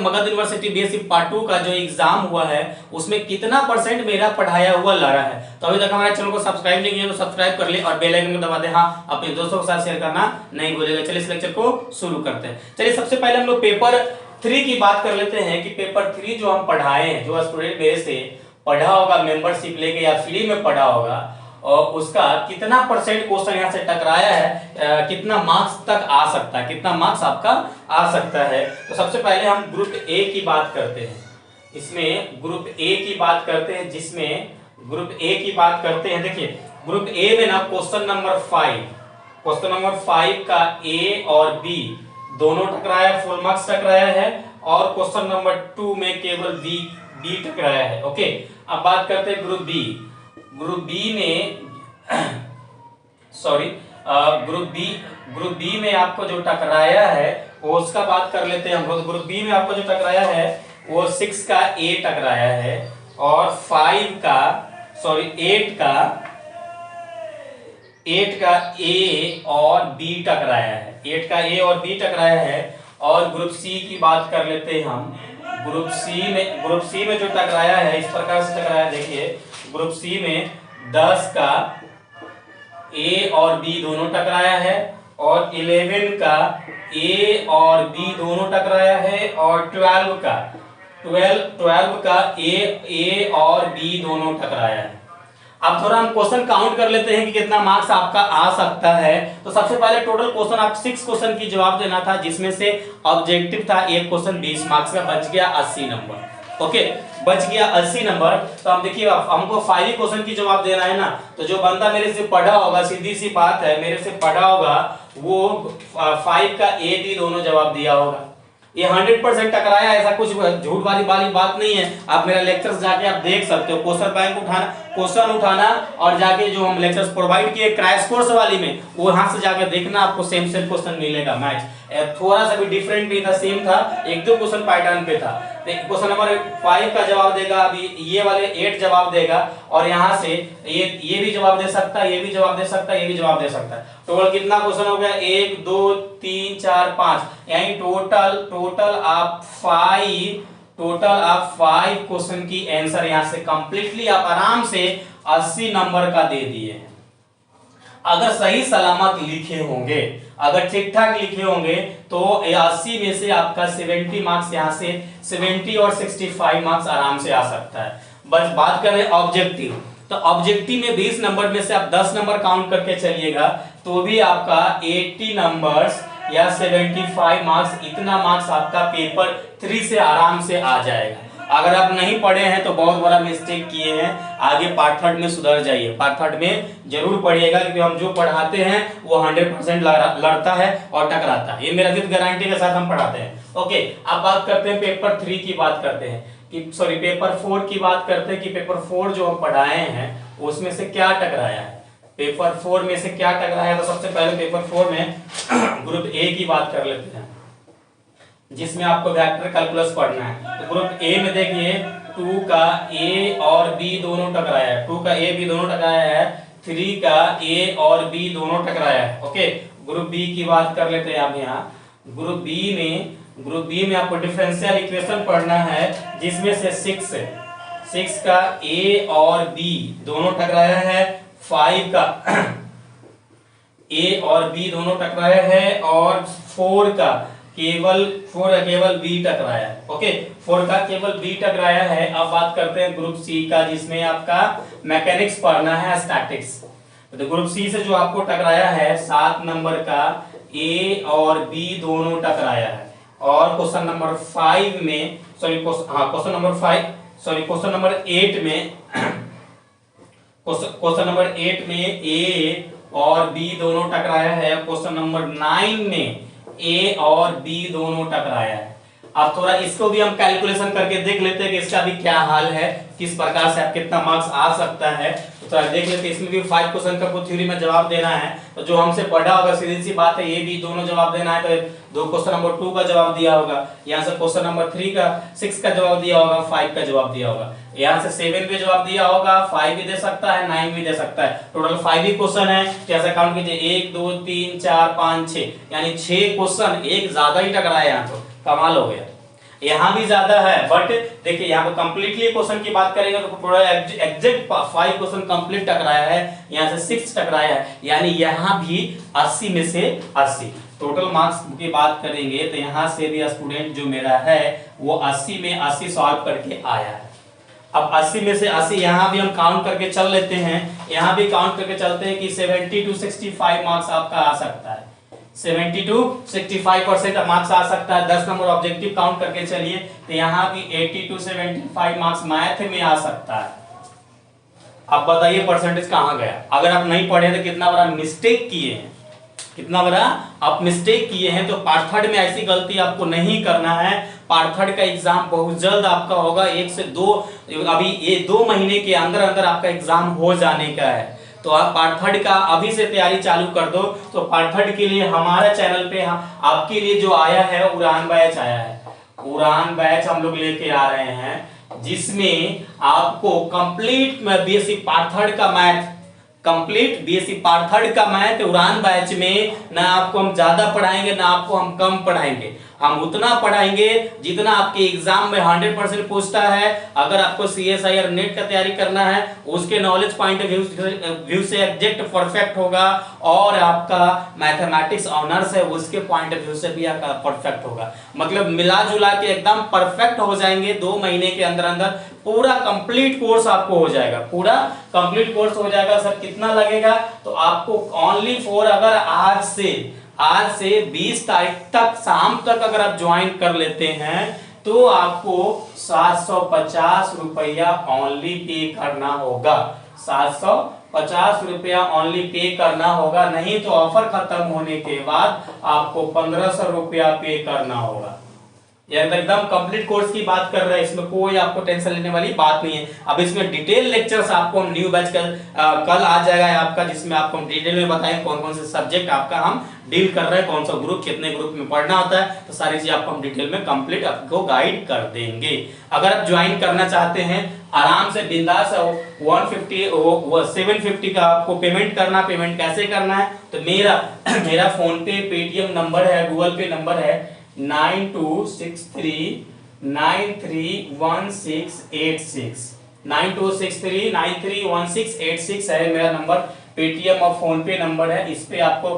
Magadh university BSc part 2 का जो exam हुआ है उसमें कितना परसेंट मेरा पढ़ाया हुआ लड़ा है। तो अभी तक हमारे चैनल को सब्सक्राइब नहीं किया तो सब्सक्राइब कर ले और बेल आइकन को दबा दे। हाँ, अपने दोस्तों के साथ शेयर करना नहीं भूलेगा। चलिए इस लेक्चर को शुरू करते हैं। चलिए सबसे पहले हम लोग पेपर 3 की बात कर लेते हैं कि पेपर 3 जो हम पढ़ाए हैं, जो स्टूडेंट मेरे से पढ़ा होगा मेंबरशिप लेके या फ्री में पढ़ा होगा, और उसका कितना परसेंट क्वेश्चन यहाँ से टकराया है, कितना मार्क्स तक आ सकता है, कितना मार्क्स आपका आ सकता है। तो सबसे पहले हम ग्रुप ए की बात करते हैं। इसमें ग्रुप ए की बात करते हैं, जिसमें ग्रुप ए की बात करते हैं। देखिए ग्रुप ए में ना क्वेश्चन नंबर 5 का ए और बी दोनों टकराया, फुल मार्क्स टकराया है, और क्वेश्चन नंबर 2 में केवल बी टकराया है। ओके, अब बात करते हैं ग्रुप बी। ग्रुप बी में आपको जो टकराया है वो उसका बात कर लेते हैं हम लोग। ग्रुप बी में आपको जो टकराया है वो 6 का ए टकराया है, और 8 का ए और बी टकराया है। 8 का ए और बी टकराया है। और ग्रुप सी की बात कर लेते हैं हम। ग्रुप सी में जो टकराया है इस प्रकार से टकराया है। देखिए ग्रुप सी में 10 का ए और बी दोनों टकराया है, और 11 का ए और बी दोनों टकराया है, और 12 का ए और बी दोनों टकराया है। अब थोड़ा हम क्वेश्चन काउंट कर लेते हैं कि कितना मार्क्स आपका आ सकता है। तो सबसे पहले टोटल क्वेश्चन आप 6 क्वेश्चन की जवाब देना था, जिसमें से ऑब्जेक्टिव था एक क्वेश्चन 20 मार्क्स का, बच गया 80 नंबर। ओके, बच गया 80 नंबर। तो हम देखिए हमको 5 क्वेश्चन की जवाब देना है ना, तो जो बंदा मेरे से पढ़ा होगा, सीधी सी बात है, मेरे से पढ़ा होगा वो 5 का ए बी दोनों जवाब दिया होगा। ये 100% टकराया, ऐसा कुछ झूठ वाली बात नहीं है। आप मेरा लेक्चर्स जाके आप देख सकते हो, क्वेश्चन उठाना और जाके जो हम लेक्चर्स प्रोवाइड किए क्रैश कोर्स वाली में, वो वहां से जाके देखना, आपको सेम क्वेश्चन मिलेगा। मैच थोड़ा सा भी डिफरेंट नहीं था, सेम था, 1-2 क्वेश्चन पैटर्न पे था। क्वेश्चन नंबर 5 का जवाब देगा, अभी ये वाले 8 जवाब देगा, और यहाँ से ये भी जवाब दे सकता है, ये भी जवाब दे सकता है, ये भी जवाब दे सकता है। टोटल कितना क्वेश्चन हो गया? 1 2 3 4 5, यानी टोटल आप 5 क्वेश्चन की आंसर यहाँ से कंप्लीटली आप आराम से 80 नंबर का दे दिए। अगर सही सलामत लिखे होंगे, अगर ठीक ठाक लिखे होंगे, तो 80 में से आपका 70 मार्क्स यहाँ से 70 और 65 मार्क्स आराम से आ सकता है। बस बात करें ऑब्जेक्टिव, तो ऑब्जेक्टिव में 20 नंबर में से आप 10 नंबर काउंट करके चलिएगा, तो भी आपका 80 नंबर्स या 75 मार्क्स, इतना मार्क्स आपका पेपर 3 से आराम से आ जाएगा। अगर आप नहीं पढ़े हैं तो बहुत बड़ा मिस्टेक किए हैं, आगे पार्ट 3 में सुधर जाइए। पार्ट 3 में जरूर पढ़िएगा, क्योंकि हम जो पढ़ाते हैं वो 100% लड़ता है और टकराता है। ये मेरा विद गारंटी के साथ हम पढ़ाते हैं। ओके, अब बात करते हैं पेपर 3 की बात करते हैं कि सॉरी पेपर 4 की बात करते हैं कि पेपर 4 जो हम पढ़ाए हैं उसमें से क्या टकराया है। पेपर 4 में से क्या टकराया है? तो सबसे पहले पेपर 4 में ग्रुप ए की बात कर लेते हैं, जिसमें आपको वेक्टर कैलकुलस पढ़ना है। तो ग्रुप ए में देखिए 2 का ए और बी दोनों टकराया है, 2 का ए बी दोनों टकराया है, 3 का ए और बी दोनों टकराया है। ओके, ग्रुप बी की बात कर लेते हैं आप यहाँ। ग्रुप बी में आपको डिफरेंशियल इक्वेशन पढ़ना है, जिसमें से 6 का ए और बी दोनों टकराया है, 5 का ए और बी दोनों टकराया है, और 4 का केवल बी टकराया है। ओके, 4 का केवल बी टकराया है। अब बात करते हैं ग्रुप सी का, जिसमें आपका मैकेनिक्स पढ़ना है, स्टैटिक्स। तो ग्रुप सी से जो आपको टकराया है 7 नंबर का ए और बी दोनों टकराया है, और क्वेश्चन नंबर 8 में ए और बी दोनों टकराया है, क्वेश्चन नंबर 9 में ए और बी दोनों टकराया है। अब थोड़ा इसको भी हम कैलकुलेशन करके देख लेते हैं कि इसका भी क्या हाल है, किस प्रकार से आप कितना मार्क्स आ सकता है। तो थोड़ा देख लेते हैं, इसमें भी 5 क्वेश्चन का थ्योरी में जवाब देना है। तो जो हमसे पढ़ा होगा सीधी सी बात है, ये भी दोनों जवाब देना है। तो 2 क्वेश्चन नंबर 2 का जवाब दिया होगा, यहाँ से क्वेश्चन नंबर 6 का जवाब दिया होगा, 5 का जवाब दिया होगा, यहाँ से 7 भी जवाब दिया होगा, 5 भी दे सकता है, 9 भी दे सकता है। टोटल 5 ही क्वेश्चन है। जैसे काउंट कीजिए 1 2 3 4 5 6, यानी 6 क्वेश्चन, एक ज्यादा ही टकराया, यहाँ तो कमाल हो गया। यहाँ भी ज्यादा है, बट देखिए यहाँ पे कंप्लीटली क्वेश्चन की बात करेंगे तो पूरा एग्जैक्ट 5 क्वेश्चन कंप्लीट टकराया है, यहाँ से 6 टकराया है, यानी यहाँ भी 80 में से 80। टोटल मार्क्स की बात करेंगे तो यहाँ से भी स्टूडेंट जो मेरा है वो 80 में 80 सॉल्व करके आया है। अब 80 में से 80 यहाँ भी हम काउंट करके चल लेते हैं, यहाँ भी काउंट करके चलते हैं कि 70 to 65 मार्क्स आपका आ सकता है, 70 to 65% मार्क्स आ सकता है। 10 नंबर ऑब्जेक्टिव काउंट करके चलिए तो यहाँ भी 80 to 75 मार्क्स मैथ में आ सकता है। अब बताइए परसेंटेज कहाँ गया? अगर आप नहीं पढ़े तो कितना बड़ा मिस्टेक किए हैं, कितना बड़ा आप मिस्टेक किए हैं। तो पार्ट थर्ड में ऐसी गलती आपको नहीं करना है। पार्ट थर्ड का एग्जाम बहुत जल्द आपका होगा, 1 से 2, अभी ये 2 महीने के अंदर अंदर आपका एग्जाम हो जाने का है। तो आप पार्ट थर्ड का अभी से तैयारी चालू कर दो। तो पार्ट थर्ड के लिए हमारे चैनल पे आपके लिए जो आया है उड़ान बैच आया है, उड़ान बैच हम लोग लेके आ रहे हैं, जिसमें आपको कंप्लीट बीएससी पार्ट थर्ड का math, complete BSc part third का मैथ उड़ान बैच में ना आपको हम ज्यादा पढ़ाएंगे ना आपको हम कम पढ़ाएंगे, हम उतना पढ़ाएंगे जितना आपके एग्जाम में 100% पूछता है। अगर आपको सीएसआई और नेट का तैयारी करना है उसके नॉलेज पॉइंट ऑफ व्यू से एग्जैक्ट परफेक्ट होगा, और आपका मैथमेटिक्स ऑनर्स है उसके पॉइंट ऑफ व्यू से भी आपका परफेक्ट होगा। मतलब मिला जुला के एकदम परफेक्ट हो जाएंगे। 2 महीने के अंदर अंदर पूरा कंप्लीट कोर्स आपको हो जाएगा, पूरा कंप्लीट कोर्स हो जाएगा। सर कितना लगेगा? तो आपको ओनली फॉर, अगर आज से 20 तारीख तक शाम तक अगर आप ज्वाइन कर लेते हैं तो आपको 750 रुपया ओनली पे करना होगा, 750 रुपया ओनली पे करना होगा। नहीं तो ऑफर खत्म होने के बाद आपको 1500 रुपया पे करना होगा। ये एकदम कंप्लीट कोर्स की बात कर रहे हैं, इसमें कोई आपको टेंशन लेने वाली बात नहीं है। अब इसमें डिटेल लेक्चर्स आपको हम न्यू बैच कल आ जाएगा आपका, जिसमें आपको हम डिटेल में बताएंगे कौन कौन से सब्जेक्ट आपका हम डील कर रहे हैं, कौन सा ग्रुप कितने ग्रुप में पढ़ना होता है, तो सारी चीज आपको हम डिटेल में कंप्लीट आपको गाइड कर देंगे। अगर आप ज्वाइन करना चाहते हैं आराम से बिंदास 750 का आपको पेमेंट करना। पेमेंट कैसे करना है? तो मेरा फोन पे पेटीएम नंबर है, गूगल पे नंबर है 9263931686, 9263931686 है मेरा नंबर। पेटीएम और फोन पे नंबर है, इस पे आपको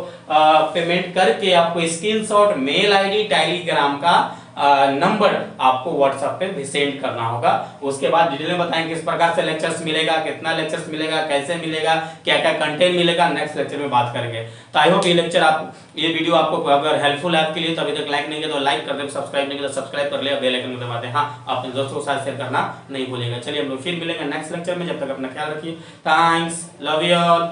पेमेंट करके आपको स्क्रीनशॉट मेल आईडी टेलीग्राम का नंबर आपको व्हाट्सएप पे भी सेंड करना होगा। उसके बाद डिटेल में बताएंगे किस प्रकार से लेक्चर्स मिलेगा, कितना लेक्चर्स मिलेगा, कैसे मिलेगा, क्या क्या कंटेंट मिलेगा, नेक्स्ट लेक्चर में बात करेंगे। तो आई होप ये वीडियो आपको अगर हेल्पफुल है आपके लिए तो अभी तक लाइक नहीं किया तो लाइक कर दे, सब्सक्राइब नहीं किया तो सब्सक्राइब कर ले, बेल आइकन दबा दे। हाँ, अपने दोस्तों के साथ शेयर करना नहीं भूलिएगा। चलिए हम लोग फिर मिलेंगे नेक्स्ट लेक्चर में, जब तक अपना ख्याल रखिए। Thanks, love you all.